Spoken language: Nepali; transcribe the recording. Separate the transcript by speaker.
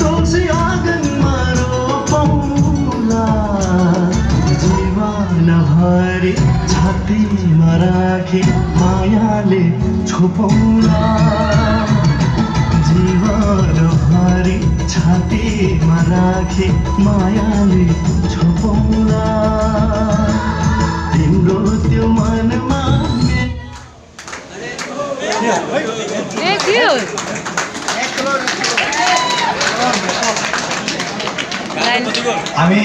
Speaker 1: तुलसी आँगनमा रोपौँला जीवनभरि छातीमा राखी मायाले छोपौँला जीवनभरि छातीमा राखी मायाले छोपौँला तिम्रो त्यो मनमा
Speaker 2: हामी